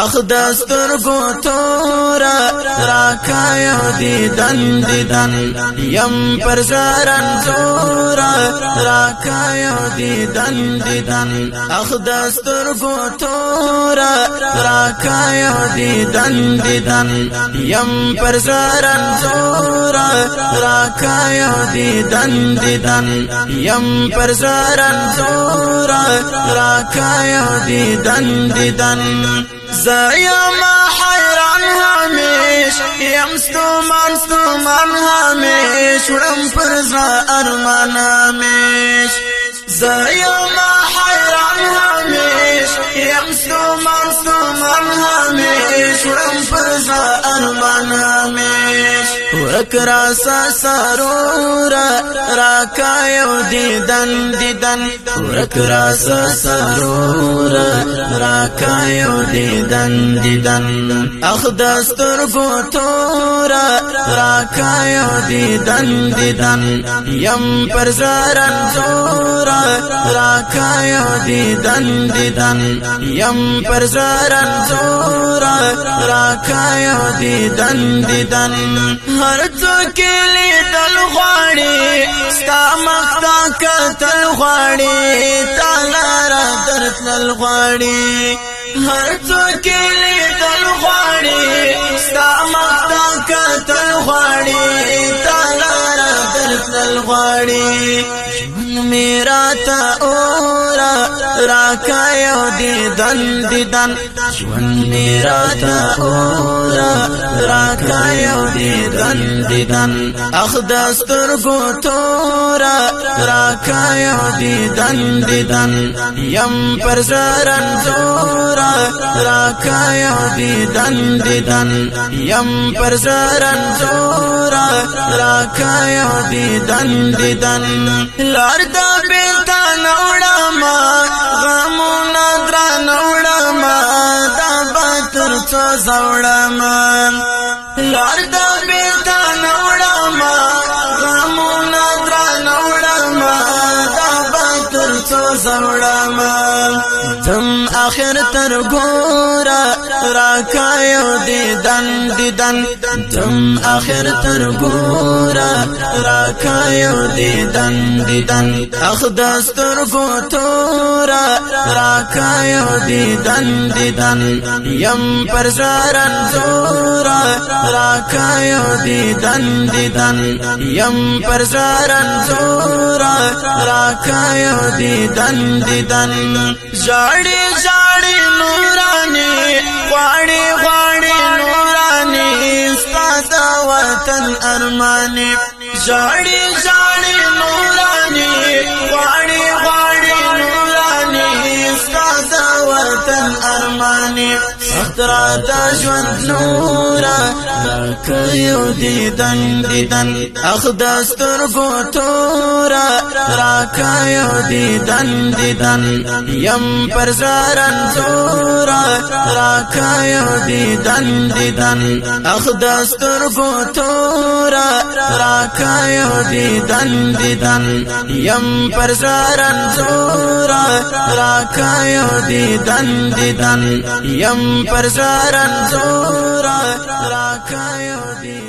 اخدستر گو تورا راکایو دیدن یم پر زارن زورا راکایو دیدن اخدستر گو تورا راکایو دیدن یم پر زارن زورا راکایو دیدن یم پر زارن زورا راکایو دیدن زایما حیران همیش یم ستومان همیش وړم پر زړه ارمان همیش زایما حیران همیش یم ستومان همیش وړم پر زړه ارمان همیش ورک راسا سرورا راکایو دیدن ورک راسا سرورا راکایو دیدن اخدستر گو تورا راکایو دیدن یم پر زارن زورا راکایو دیدن یم پر زارن زورا راکایو دیدن هر څوک لیدل غواړي ستا مخته کتل غواړي تعالی را درتلل غواړي هر څوک لیدل غواړي ستا مخته کتل غواړي تعالی را درتلل غواړي میرا تا اورا راکایو دیدن ژوند میرا تا اورا راکایو دیدن اخدستر گو تورا راکایو دیدن یم پر زارن زورا راکایو دیدن یم پر زارن زورا راکایو دیدن لار دا بیلتا نوڑاما غمونا درا نوڑاما دا باتر چو زوڑاما لار دا بیلتا نوڑاما غمونا درا نوڑاما دا باتر چو زوڑاما تم آخر تر گورا راکایو دیدن تم آخر تر گورا راکایو دیدن اخدستر گو تورا راکایو دیدن یم پر زارن زورا راکایو دیدن یم پر زارن زورا راکایو دیدن جاڑی نورانی غواړي نورانی ستا د وطن ارمانی جاڑی نورانی غواړي نورانی ستا د وطن ارمانی سخترا د ژوند نورا راکایو دیدن اخدستر گو تورا راکایو دیدن یم پر زارن زورا راکایو دیدن اخدستر گو تورا راکایو دیدن یم پر زارن زورا راکایو دیدن یم پر زارن زورا راکایو دیدن